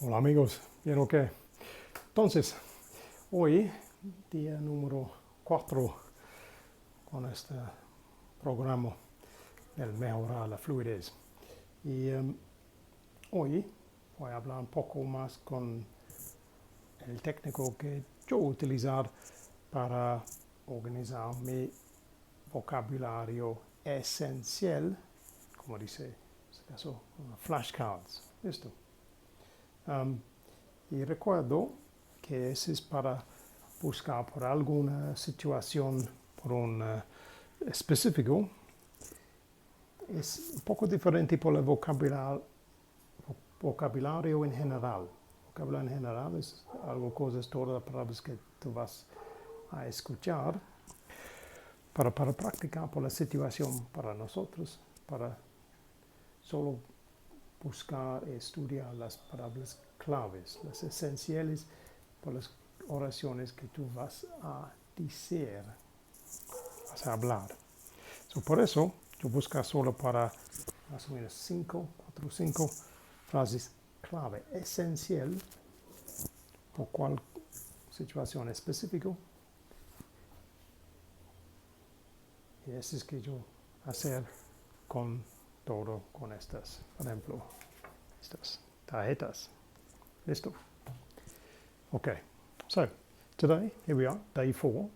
Hola amigos, bien o qué. Entonces, hoy, día número 4 con este programa del mejorar la fluidez. Y hoy voy a hablar un poco más con el técnico que yo utilizar para organizar mi vocabulario esencial, como dice en este caso, flashcards. ¿Listo? Y recuerdo que ese es para buscar por alguna situación, por un específico. Es un poco diferente por el vocabulario en general. Vocabulario en general es algo, cosas, todas las palabras que tú vas a escuchar para practicar por la situación para nosotros, para solo buscar y estudiar las palabras claves, las esenciales por las oraciones que tú vas a decir, vas a hablar. Por eso yo busco solo para más o menos 4 o 5 frases clave, esencial, por cual situación específica. Y eso es que yo hacer con todo, con estas, por ejemplo, estas tarjetas. Listo? Okay, so today, here we are, day 4.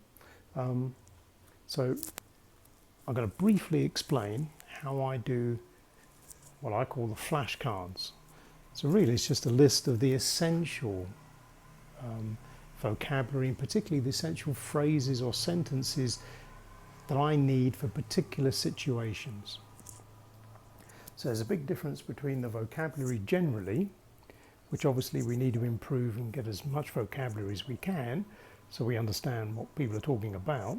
So I'm going to briefly explain how I do what I call the flashcards. So really it's just a list of the essential vocabulary, and particularly the essential phrases or sentences that I need for particular situations. So there's a big difference between the vocabulary generally, which obviously we need to improve and get as much vocabulary as we can so we understand what people are talking about.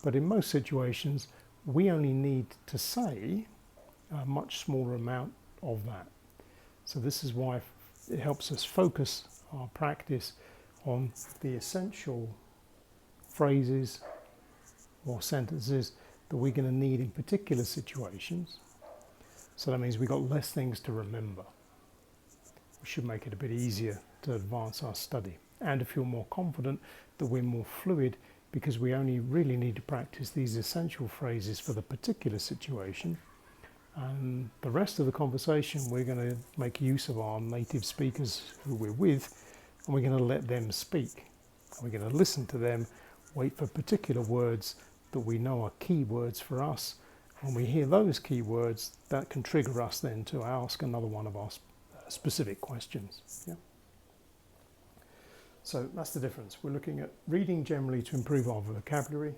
But in most situations, we only need to say a much smaller amount of that. So this is why it helps us focus our practice on the essential phrases or sentences that we're going to need in particular situations. So that means we've got less things to remember. We should make it a bit easier to advance our study and to feel more confident that we're more fluid, because we only really need to practice these essential phrases for the particular situation. And the rest of the conversation, we're going to make use of our native speakers who we're with, and we're going to let them speak. We're going to listen to them, wait for particular words that we know are key words for us. When we hear those key words, that can trigger us then to ask another one of our specific questions. Yeah? So that's the difference. We're looking at reading generally to improve our vocabulary.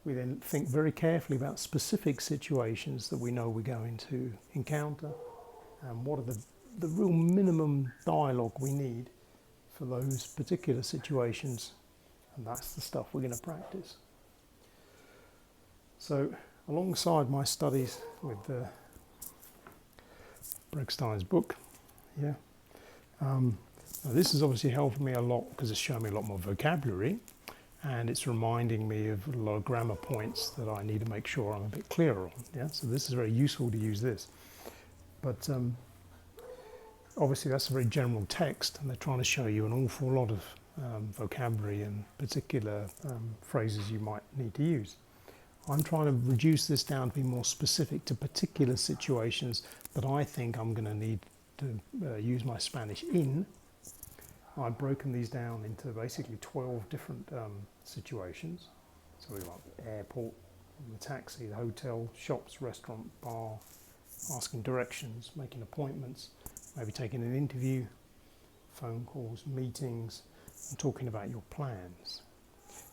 We then think very carefully about specific situations that we know we're going to encounter, and what are the real minimum dialogue we need for those particular situations, and that's the stuff we're going to practice. So alongside my studies with Bregstein's book, yeah, now this has obviously helped me a lot because it's shown me a lot more vocabulary, and it's reminding me of a lot of grammar points that I need to make sure I'm a bit clearer on. Yeah, so this is very useful to use this. But obviously that's a very general text, and they're trying to show you an awful lot of vocabulary and particular phrases you might need to use. I'm trying to reduce this down to be more specific to particular situations that I think I'm going to need to use my Spanish in. I've broken these down into basically 12 different situations. So we've got the airport, the taxi, the hotel, shops, restaurant, bar, asking directions, making appointments, maybe taking an interview, phone calls, meetings, and talking about your plans.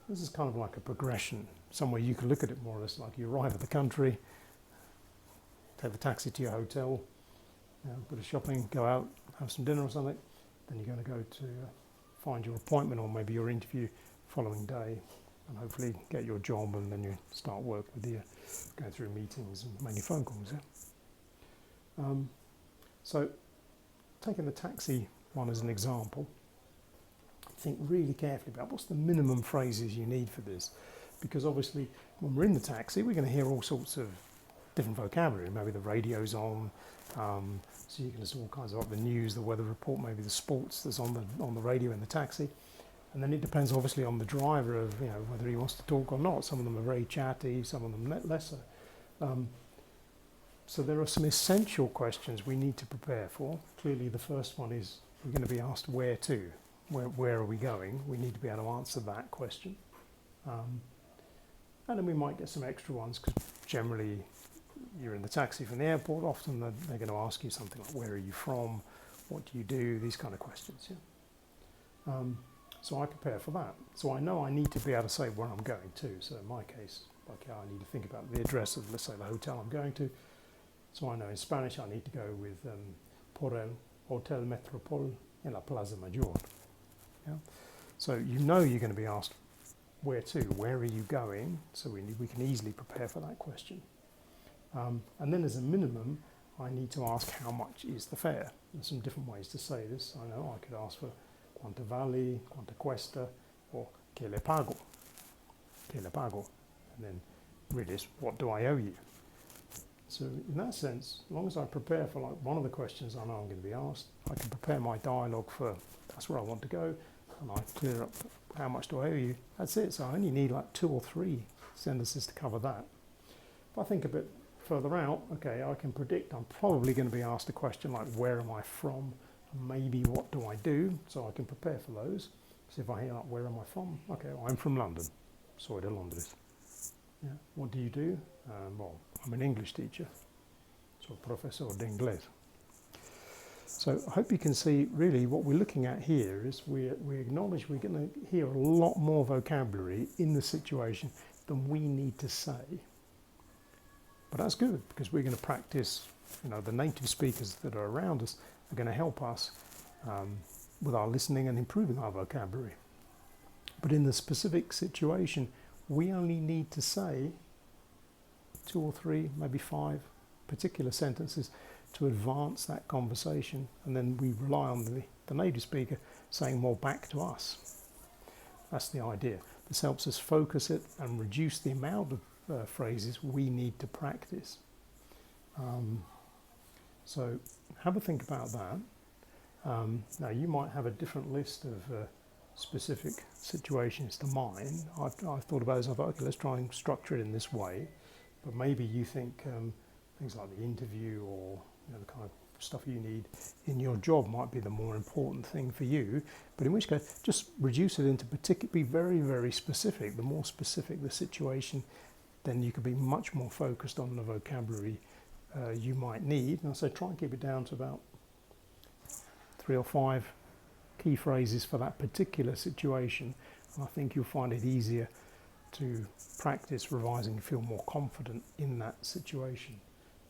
This is kind of like a progression. Somewhere you can look at it more or less like you arrive at the country, take the taxi to your hotel, bit of shopping, go out, have some dinner or something. Then you're going to go to find your appointment or maybe your interview following day, and hopefully get your job, and then you start work with you, go through meetings and mainly phone calls. Yeah? So taking the taxi one as an example, think really carefully about what's the minimum phrases you need for this, because obviously when we're in the taxi we're going to hear all sorts of different vocabulary. Maybe the radio's on, So you can listen to all kinds of like the news, the weather report, maybe the sports that's on the radio in the taxi. And then it depends obviously on the driver of whether he wants to talk or not. Some of them are very chatty, some of them lesser. So there are some essential questions we need to prepare for. Clearly the first one is we're going to be asked where to. Where are we going? We need to be able to answer that question. And then we might get some extra ones because generally you're in the taxi from the airport. Often they're going to ask you something like where are you from? What do you do? These kind of questions. Yeah? So I prepare for that. So I know I need to be able to say where I'm going to. So in my case, I need to think about the address of, let's say, the hotel I'm going to. So I know in Spanish I need to go with por el Hotel Metropol en la Plaza Mayor. Yeah? So you know you're going to be asked where to, where are you going? So we can easily prepare for that question. And then as a minimum, I need to ask how much is the fare. There's some different ways to say this. I know I could ask for quanto vale, quanto cuesta, or que le pago. Que le pago. And then really it's what do I owe you? So in that sense, as long as I prepare for like one of the questions I know I'm going to be asked, I can prepare my dialogue for that's where I want to go, and I clear up how much do I owe you. That's it. So I only need like 2 or 3 sentences to cover that. If I think a bit further out, okay, I can predict I'm probably going to be asked a question like where am I from, and maybe what do I do, so I can prepare for those. So if I hear like where am I from, okay, well, I'm from London, soy de Londres. Yeah. What do you do? Well, I'm an English teacher, so professor de inglés. So I hope you can see really what we're looking at here is we acknowledge we're going to hear a lot more vocabulary in the situation than we need to say. But that's good because we're going to practice, the native speakers that are around us are going to help us with our listening and improving our vocabulary. But in the specific situation, we only need to say 2 or 3, maybe 5 particular sentences to advance that conversation, and then we rely on the native speaker saying more back to us. That's the idea. This helps us focus it and reduce the amount of phrases we need to practice. So have a think about that. Now you might have a different list of specific situations to mine. I've thought about this. I thought, okay, let's try and structure it in this way. But maybe you think things like the interview or the kind of stuff you need in your job might be the more important thing for you. But in which case, just reduce it into be very, very specific. The more specific the situation, then you could be much more focused on the vocabulary you might need. And so try and keep it down to about 3 or 5 key phrases for that particular situation. And I think you'll find it easier to practice revising and feel more confident in that situation.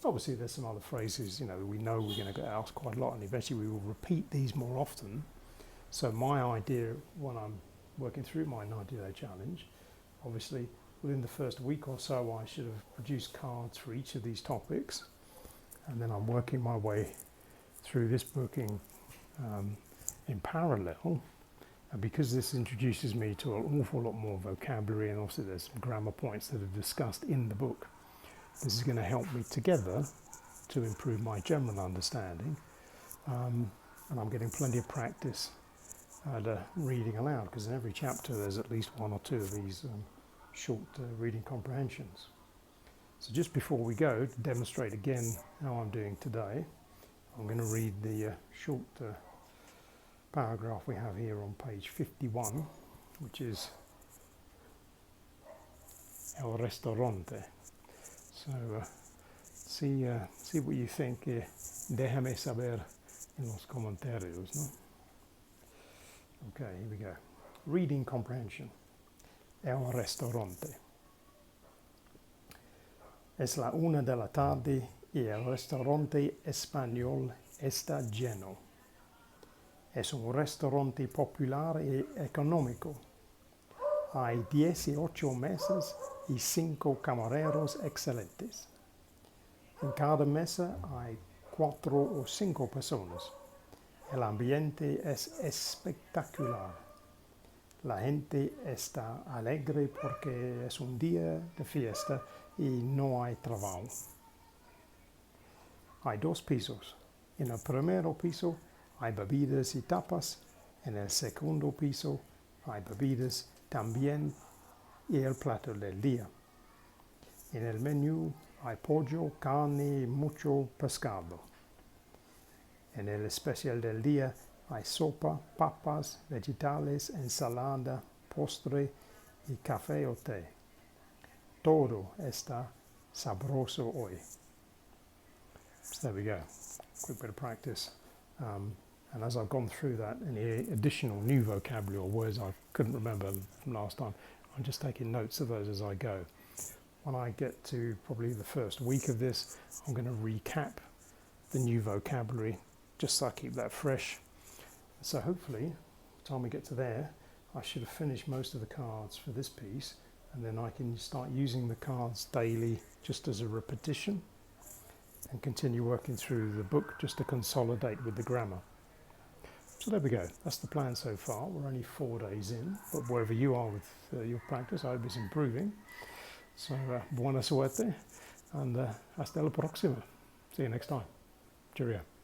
Obviously there's some other phrases we know we're going to get asked quite a lot, and eventually we will repeat these more often. So my idea when I'm working through my 90-day challenge, obviously within the first week or so I should have produced cards for each of these topics, and then I'm working my way through this book in parallel. And because this introduces me to an awful lot more vocabulary, and also there's some grammar points that are discussed in the book, this is going to help me together to improve my general understanding. And I'm getting plenty of practice at reading aloud, because in every chapter there's at least 1 or 2 of these short reading comprehensions. So just before we go, to demonstrate again how I'm doing today, I'm going to read the short paragraph we have here on page 51, which is El Restaurante. So see what you think. Déjame saber en los comentarios, ¿no? Okay, here we go. Reading comprehension. El Restaurante. Es la 1 de la tarde y el restaurante español está lleno. Es un restaurante popular y económico. Hay 18 mesas y 5 camareros excelentes. En cada mesa hay 4 o 5 personas. El ambiente es espectacular. La gente está alegre porque es un día de fiesta y no hay trabajo. hay dos pisos. En el primero piso hay bebidas y tapas. En el segundo piso hay bebidas también y el plato del día. En el menú hay pollo, carne y mucho pescado. En el especial del día hay sopa, papas, vegetales, ensalada, postre y café o té. Todo está sabroso hoy. So there we go. Quick bit of practice. And as I've gone through that, any additional new vocabulary or words I couldn't remember from last time, I'm just taking notes of those as I go. When I get to probably the first week of this, I'm going to recap the new vocabulary just so I keep that fresh. So hopefully, by the time we get to there, I should have finished most of the cards for this piece, and then I can start using the cards daily just as a repetition and continue working through the book just to consolidate with the grammar. So there we go, that's the plan so far. We're only 4 days in, but wherever you are with your practice, I hope it's improving. So buena suerte, and hasta la próxima. See you next time. Cheerio.